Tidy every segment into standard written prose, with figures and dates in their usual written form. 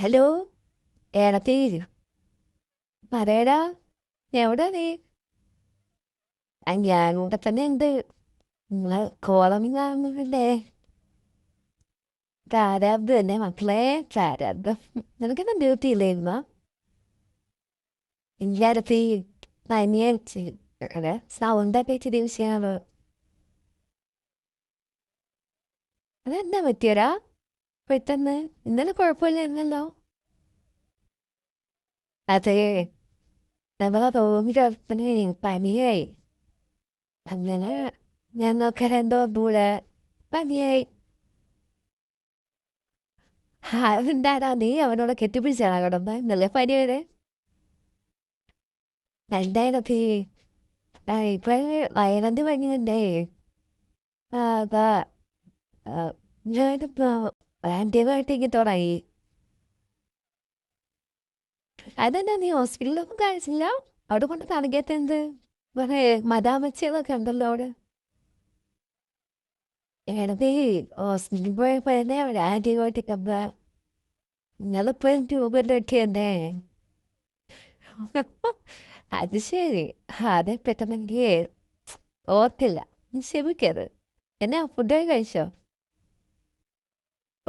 Hello. ഏടത്തി പറയടാ. എവിടെ നീ? ഞാൻ ഇവിടെ തന്നെ ഉണ്ട്. നിങ്ങളെ കോളമി കാണുന്നില്ലേ? പ്രാരാബ്ദം തന്നെ മക്കളെ, പ്രാരാബ്ദം. നിനക്കെന്താ ഡ്യൂട്ടി ഇല്ലായിരുന്നോ? ഇല്ലാടത്തി, പനിയടിച്ച്. അതെ, സൗണ്ടൊക്കെ ഇച്ചിരി വിഷയമാണ്. അതെന്താ പറ്റിയടാ പെട്ടെന്ന്? ഇന്നലെ കുഴപ്പമില്ലായിരുന്നല്ലോ. അതെ, നമ്മളെ റൂമിലൊരുത്തന് പനിയായി. അങ്ങനെ ഞങ്ങൾക്ക് എന്തോ കൂടെ പനിയായി. അതെന്താടാ നീ അവനോട് കെട്ടിപ്പിടിച്ചാണ് കിടന്ന് ഇന്നലെ പനി വരെ? എന്തായാലൊക്കെ ഇപ്പൊ വയലന്റ് പനിയുണ്ടേ. അതാ ഞാനിപ്പോ ആന്റിബയോട്ടിക് തുടങ്ങി. അതെന്നാ നീ ഹോസ്പിറ്റലിലൊന്നും കാണിച്ചില്ല? അവിടെ കൊണ്ട് കാണിക്കാത്തെന്ത്? വേറെ മദാമച്ചികളൊക്കെ ഉണ്ടല്ലോ അവിടെ. എടേ, ഹോസ്പിറ്റലിൽ പോയപ്പോ തന്നെ അവിടെ ആന്റിബയോട്ടിക് എന്താ? നിങ്ങളിപ്പോഴും ട്യൂബിലൊക്കെ തന്നെ. അത് ശരി. അതെ, പെട്ടെന്നെനിക്ക് ഓർത്തില്ല. നീ ക്ഷമിക്കരുത്. എന്നാ ഫുഡൊക്കെ കഴിച്ചോ?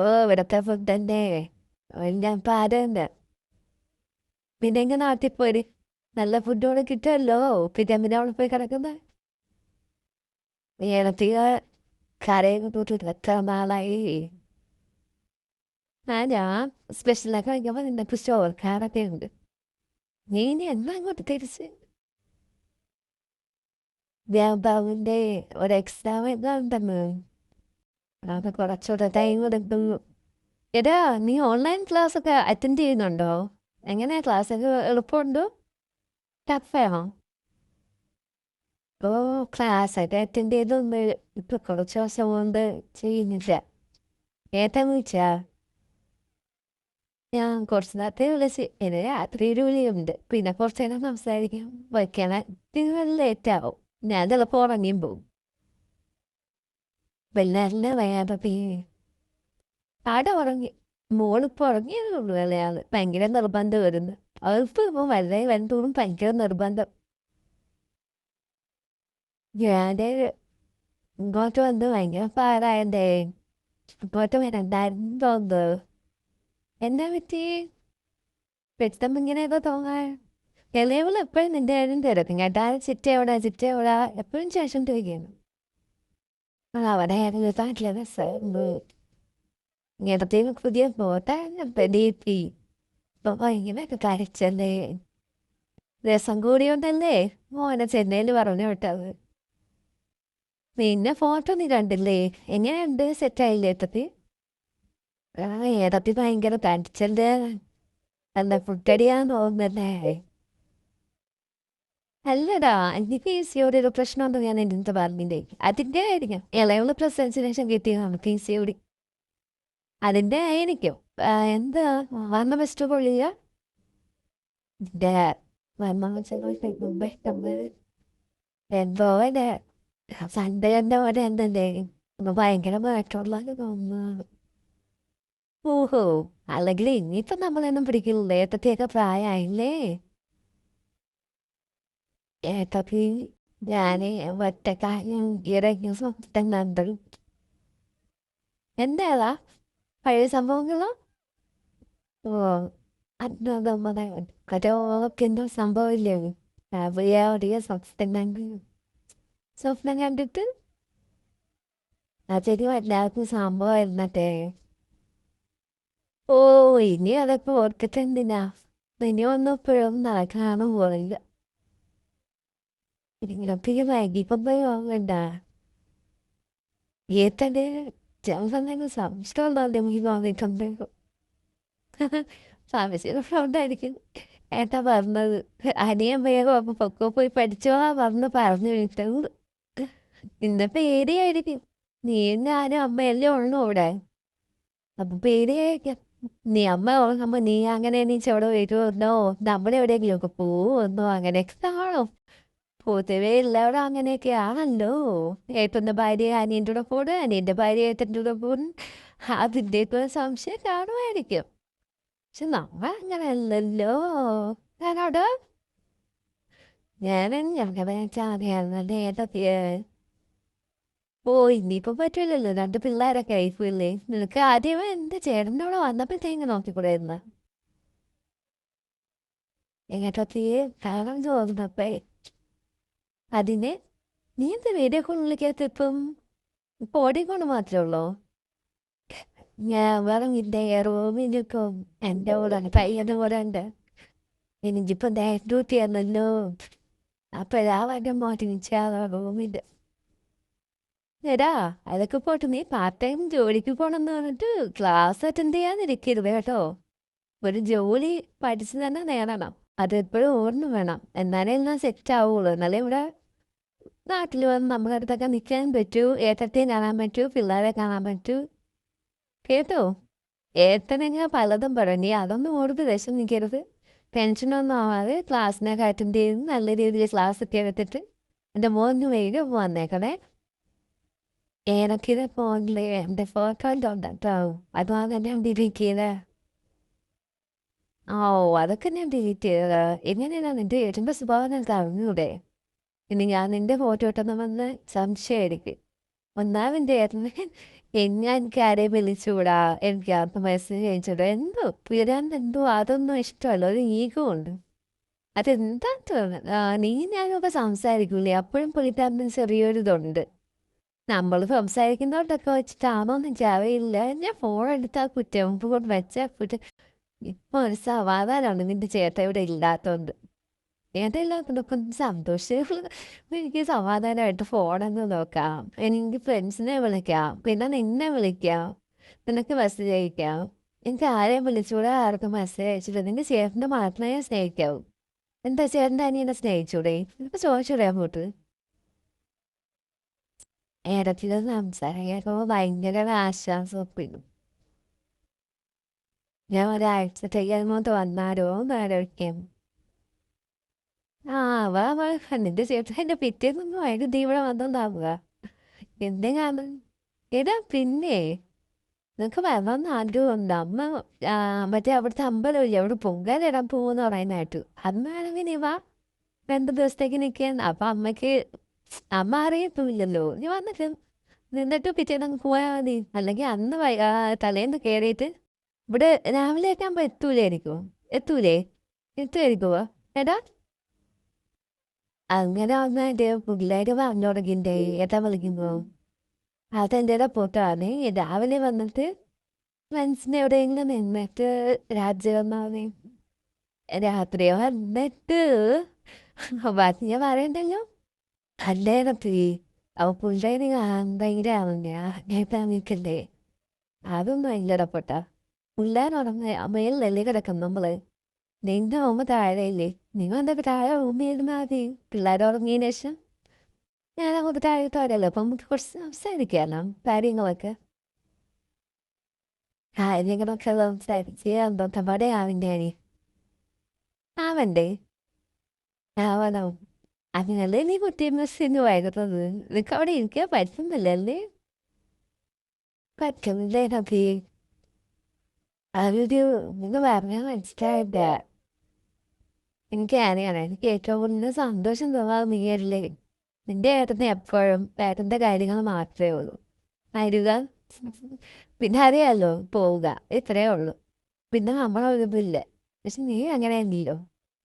ഓ, ഇവിടത്തെ ഫുഡ് തന്നെ. ഞാൻ പാടുണ്ട്. പിന്നെ എങ്ങനെ നാട്ടിൽ പോയി നല്ല ഫുഡോടെ കിട്ടുമല്ലോ. പിന്നെ എന്തിനാ അവിടെ പോയി കിടക്കുന്നത്? ഏലത്തിക കരയൊക്കെ കൂട്ടിട്ട് എത്ര നാളായി. ഞാൻ സ്പെഷ്യലൊക്കെ കഴിക്കുമ്പോൾ നിനക്ക് ചോർക്കാറൊക്കെ ഉണ്ട്. നീ ഇനി എന്നാ അങ്ങോട്ട് തിരിച്ച്? വ്യാപാവിൻ്റെ ഒരു എക്സാം എല്ലാം ഉണ്ടെന്ന്. അത് കുറച്ചുകൂടെ ടൈം എടുക്കും. എടാ, നീ ഓൺലൈൻ ക്ലാസ് ഒക്കെ അറ്റൻഡ് ചെയ്യുന്നുണ്ടോ? എങ്ങനെയാ ക്ലാസ് ഒക്കെ എളുപ്പമുണ്ടോ? ടഫാണോ? ഓ, ക്ലാസ് ഒക്കെ അറ്റൻഡ് ചെയ്തൊന്ന് ഇപ്പൊ കുറച്ച് ദിവസം കൊണ്ട് ചെയ്യുന്നില്ല. ഏട്ടാന്ന് വെച്ചാ ഞാൻ കുറച്ച് നേരത്തെ വിളിച്ച് എന്നെ രാത്രി ഒരു വിളിയുണ്ട്. പിന്നെ കുറച്ച് നേരം സംസാരിക്കും. വയ്ക്കണ നിങ്ങൾ ലേറ്റ് ആവും. ഞാൻ ചിലപ്പോൾ ഉറങ്ങിയും പോകും. പിള്ളേരിനെ വയ്യാതെ ആടെ ഉറങ്ങി. മോളിപ്പോൾ ഉറങ്ങിയതേ ഉള്ളൂ. അയാള് ഭയങ്കര നിർബന്ധം വരുന്നു. അവൾക്ക് ഇപ്പോൾ വലുതായി വന്നതോറും ഭയങ്കര നിർബന്ധം. ഞാൻ ഇങ്ങോട്ട് വന്ന് ഭയങ്കര പാടായതേ. ഇങ്ങോട്ട് വരണ്ടായിരുന്നു തോന്നുന്നു. എന്നാ പറ്റി പെട്ടെന്ന് ഇങ്ങനെയൊക്കെ തോന്നാൻ? ഇളയവൾ എപ്പോഴും നിന്റെ കാര്യം തിരക്കും കേട്ടാ. ചിറ്റ എവിടാ എപ്പോഴും ശേഷം ചോദിക്കുന്നു. അവിടെ ആയിരുന്നു താറ്റിലെ രസമായിരുന്നു. ഇങ്ങനത്തേക്ക് പുതിയ ഫോട്ടോ ഡി പി. ഇപ്പൊ ഇങ്ങനെയൊക്കെ കരച്ചല്ലേ. രസം കൂടിയോണ്ടല്ലേ മോനെ ചെന്നൈയിൽ പറഞ്ഞു വിട്ടത്. പിന്നെ ഫോട്ടോ നീ കണ്ടില്ലേ? എങ്ങനെയുണ്ട്? സെറ്റായില്ലേ ഏട്ടത്തി? ഏട്ടത്തി ഭയങ്കര തടിച്ചല്ലേ. എന്താ ഫുഡടിയാന്ന് തോന്നുന്നല്ലേ? അല്ലടാ, എനിക്ക് പി സി ഒ ഡിയുടെ പ്രശ്നമൊന്നും ഞാൻ എൻ്റെ പറഞ്ഞില്ലേ. അതിൻ്റെ ആയിരിക്കും. ഇളയുള്ള പ്രസവിച്ചതിന് ശേഷം കിട്ടിയതാണ് പി സി ഒ ഡി. അതിൻ്റെ ആയിരിക്കും. എന്താ വന്ന ബെസ്റ്റ് പൊള്ളിയ എൻ്റെ വന്ന വെച്ചാൽ എന്തോ അല്ലേ. സൺഡേ എൻ്റെ പോലെ എന്തല്ലേ ഒന്ന് ഭയങ്കര മാറ്റമുള്ളതെന്ന് തോന്നുന്നു. ഓഹോ, അല്ലെങ്കിൽ ഇനിയിപ്പോ നമ്മളൊന്നും പിടിക്കില്ലേ. ഏട്ടത്തെയൊക്കെ പ്രായമായില്ലേ. ഏട്ടത്തി ഞാന് ഒറ്റക്കാര്യം ഇറങ്ങി സംസ്ഥാനം. എന്താ പഴയ സംഭവങ്ങളോ? ഓ, അത് നമ്മളെ കരോക്കെ എന്തോ സംഭവമില്ലേ. അവയ സംസ്ഥാനം സ്വപ്നം കണ്ടിട്ട് അതൊരു എല്ലാവർക്കും സംഭവമായിരുന്നട്ടെ. ഓ, ഇനി അതൊക്കെ ഓർത്തിട്ട് എന്തിനാ? ഇനി ഒന്നും ഇപ്പോഴും നടക്കാനും പോയില്ല. ഇങ്ങനൊക്കെ വൈകിപ്പം പോയി വാങ്ങണ്ട. ഏത്തന്റെ ചില സംശയമുള്ളതല്ലേ എനിക്ക് തോന്നിയിട്ടുണ്ട്. സംശയമുണ്ടായിരിക്കും. ഏട്ടാ പറഞ്ഞത് അനിയൻ വേഗം അപ്പൊ പൊക്കോ പോയി പഠിച്ചോളാ പറഞ്ഞു വിട്ടത്. ഇന്ന പേടിയായിരിക്കും. നീ ഞാനും അമ്മയല്ലേ ഉള്ളു ഇവിടെ. അപ്പൊ പേടിയായിരിക്കും. നീ അമ്മ ഉറങ്ങുമ്പോ നീ അങ്ങനെ നീ ചെവിടെ വരുമെന്നോ നമ്മളെവിടെയെങ്കിലും ഒക്കെ പോവുമെന്നോ അങ്ങനെയൊക്കെ കാണും. പൊതുവേ എല്ലാവരും അങ്ങനെയൊക്കെ ആണല്ലോ. ഏട്ടൻ്റെ ഭാര്യ അനിയൻ്റെ കൂടെ പോടും, അനിയൻ്റെ ഭാര്യ ഏട്ടൻ്റെ കൂടെ പോടും. അതിൻ്റെയൊക്കെ ഒരു സംശയം കാണുമായിരിക്കും. പക്ഷെ നമ്മ അങ്ങനെയല്ലല്ലോ. ഞാനവിടെ ഞങ്ങൾക്ക് അറിയാവുന്നത് ഏതൊക്കെയാ. ഓ ഇനിയിപ്പോ പറ്റൂലല്ലോ, രണ്ട് പിള്ളേരൊക്കെ ആയിപ്പോയില്ലേ. നിനക്ക് ആദ്യമേ എന്റെ ചേട്ടൻ്റെ അവിടെ വന്നപ്പോഴത്തേക്ക് നോക്കിക്കൂടായിരുന്ന എങ്ങോട്ടൊക്കെയേ കാണാൻ തോന്നുന്നപ്പേ. അതിന് നീ എന്താ വീഡിയോ കോൾ വിളിക്കാത്ത ഇപ്പം? ഇപ്പൊ ഓടിക്കൊണ്ട് മാത്രമേ ഉള്ളൂ. ഞാൻ പറഞ്ഞില്ലേ റൂമിലിപ്പം എൻ്റെ കൂടെ പയ്യൻ്റെ കൂടെ ഉണ്ട്. എനിക്കിപ്പം നൈറ്റ് ഡ്യൂട്ടി ആണല്ലോ. അപ്പോഴാ വല്ല മോട്ടിച്ചാ റൂമിൻ്റെ. എടാ അതൊക്കെ പോട്ട് നീ പാർട്ട് ടൈം ജോലിക്ക് പോകണമെന്ന് പറഞ്ഞിട്ട് ക്ലാസ് അറ്റൻഡ് ചെയ്യാതിരിക്കരുത് കേട്ടോ. ഒരു ജോലി പഠിച്ച് തന്നെ നേടണം. അതെപ്പോഴും ഓർമ്മ വേണം. എന്നാലേ എല്ലാം സെറ്റ് ആവുള്ളൂ. എന്നാലേ ഇവിടെ നാട്ടിൽ വന്ന് നമ്മുടെ അടുത്തൊക്കെ നിൽക്കാൻ പറ്റൂ, ഏട്ടത്തെ കാണാൻ പറ്റൂ, പിള്ളേരെ കാണാൻ പറ്റൂ. കേട്ടോ? ഏട്ടനെങ്ങനെ പലതും പറഞ്ഞു, അതൊന്നും ഓർത്ത് വിഷം നിൽക്കരുത്. ടെൻഷനൊന്നും ആവാതെ ക്ലാസ്സിനൊക്കെ അറ്റൻഡ് ചെയ്ത് നല്ല രീതിയിൽ ക്ലാസ് ഒക്കെ എടുത്തിട്ട് എൻ്റെ മോന് വേഗം വന്നേക്കണേ. എനിക്കിത് ഫോണിൽ എൻ്റെ ഫോട്ടോ ഉണ്ട് കേട്ടോ. അതുപോലെ തന്നെ ഡിലീറ്റ് ചെയ്തേ. ഓ അതൊക്കെ ഞാൻ ഡിലീറ്റ് ചെയ്തത്. എങ്ങനെയാണ് നിൻ്റെ ഏട്ടൻ്റെ സ്വഭാവം നിനക്ക് അറിഞ്ഞൂടെ? ഇനി ഞാൻ നിൻ്റെ ഫോട്ടോ ഇട്ടെന്ന് വന്ന് സംശയമായിരിക്കും. ഒന്നാമൻ്റെ ഏട്ടന് ഞാൻ എനിക്ക് ആരെയും വിളിച്ചുകൂടാ, എനിക്ക് ആർക്കും മെസ്സേജ് അയച്ചുകൂടാ, എന്തോ പിരാന്തെന്തോ അതൊന്നും ഇഷ്ടമല്ല. ഒരു ഈഗോ ഉണ്ട്. അതെന്താ തോന്നുന്നത്. നീ ഞാനൊക്കെ സംസാരിക്കൂലേ, അപ്പോഴും പുള്ളിക്കാരന് ചെറിയൊരു ഇതുണ്ട്. നമ്മൾ സംസാരിക്കുന്നോണ്ടൊക്കെ വെച്ചിട്ടാണോ എന്ന് എനിക്കറിയില്ല. ഞാൻ ഫോൺ എടുത്താൽ കുറ്റം കൊണ്ട് വെച്ചാൽ കുറ്റം. ഇപ്പൊ ഒരു സമാധാനമാണ് നിന്റെ ചേട്ടൻ ഇവിടെ ഇല്ലാത്തതുകൊണ്ട്. ഏതെല്ലാത്തിനൊക്കെ സന്തോഷം. എനിക്ക് സമാധാനമായിട്ട് ഫോണൊന്ന് നോക്കാം, എനിക്ക് ഫ്രണ്ട്സിനെ വിളിക്കാം, പിന്നെ നിന്നെ വിളിക്കാം, നിനക്ക് മെസ്സേജ് അയക്കാം. എനിക്ക് ആരെയും വിളിച്ചുകൂടെ, ആർക്കും മെസ്സേജ് അയച്ചിട്ട് നിന്റെ ചേട്ടൻ്റെ മാത്രമേ സ്നേഹിക്കാവൂ. എന്താ ചേട്ടൻ്റെ അനിയനെ സ്നേഹിച്ചൂടെ? ഇപ്പൊ ചോദിച്ചൂടെ അങ്ങോട്ട്? ഇടയ്ക്ക് സംസാരിക്കുമ്പോൾ ഭയങ്കര ആശ്വാസപ്പെടും. ഞാൻ ഒരാഴ്ചത്തേക്ക് അങ്ങോട്ട് വന്നാലോ എന്ന് ആലോചിക്കാം. ആ വാ വാ, നിന്റെ ചേട്ടൻ എൻ്റെ പിറ്റേന്നൊന്നും ആയിട്ട് നീ ഇവിടെ വന്നോണ്ടാവുക. എന്തെങ്കിലും എടാ പിന്നെ നിനക്ക് വരണമെന്ന് ആഗ്രഹമുണ്ട്. അമ്മ മറ്റേ അവിടുത്തെ അമ്പലമില്ലേ, അവിടെ പൊങ്കാലിടാൻ പോകുമെന്ന് പറയുന്നതായിട്ട്. അന്ന് വേണമെങ്കിൽ നീ വാ, 2 ദിവസത്തേക്ക് നിൽക്കാൻ. അപ്പം അമ്മ അറിയത്തുമില്ലല്ലോ. നീ വന്നിട്ട് നിന്നിട്ട് പിറ്റേന്ന് അങ്ങ് പോയാൽ മതി. അല്ലെങ്കിൽ അന്ന് തലേന്ന് കയറിയിട്ട് ഇവിടെ രാവിലെ ഒക്കെ ആകുമ്പോൾ എത്തൂലായിരിക്കും. എത്തൂലേ? എത്തുമായിരിക്കുമോ എടാ? അങ്ങനെ വന്നിട്ട് പിള്ളേര് പറഞ്ഞു തുടങ്ങിണ്ടേ ഏട്ടാ വിളിക്കുമ്പോ അതെൻ്റെ പൊട്ടാണ്. രാവിലെ വന്നിട്ട് ഫ്രണ്ട്സിനെ എവിടെയെങ്കിലും നിന്നിട്ട് രാത്രി വന്നാമതി. രാത്രി വന്നിട്ട് ബാക്കി ഞാൻ പറയണ്ടല്ലോ. അല്ലേ റപ്പി, അവ പിള്ളേര് ഭയങ്കര ഞാൻ നിൽക്കണ്ടേ. അതൊന്നും ഭയങ്കര പൊട്ട. പിള്ളേർ ഉറങ്ങ മേലിലല്ലേ കിടക്കും നമ്മള്. നിന്റെ അമ്മ താഴെയില്ലേ, നിങ്ങൾ എന്തൊക്കെ താഴെ റൂമിലിരുന്നാ മതി. പിള്ളേർ ഉറങ്ങിയതിന് ശേഷം ഞാൻ അങ്ങോട്ട് താഴെ തോരല്ലോ. അപ്പം നമുക്ക് കുറച്ച് സംസാരിക്കാമല്ലോ കാര്യങ്ങളൊക്കെ. കാര്യങ്ങളൊക്കെ സംസാരിച്ച് അന്നത്തെ പറയാവിൻ്റെ അനി ആവണ്ടേ. ആവണോ? അങ്ങനല്ലേ നീ കുട്ടി മിസ്സിന് വരുന്നത്. നിനക്ക് അവിടെ ഇരിക്കാൻ പറ്റുന്നില്ലല്ലേ? പറ്റുന്നില്ലേ നബി? അതൊരു നിങ്ങൾ പറഞ്ഞാൽ മനസ്സിലായില്ല. എനിക്കറിയണം, എനിക്ക് ഏറ്റവും കൂടുതൽ സന്തോഷം തോന്നാതെ നീയല്ലേ. നിന്റെ ഏട്ടന് എപ്പോഴും ഏട്ടൻ്റെ കാര്യങ്ങൾ മാത്രമേ ഉള്ളൂ. വരിക, പിന്നെ അറിയാമല്ലോ, പോവുക, ഇത്രയേ ഉള്ളൂ. പിന്നെ നമ്മളൊരിതില്ല. പക്ഷെ നീ അങ്ങനെയല്ലല്ലോ.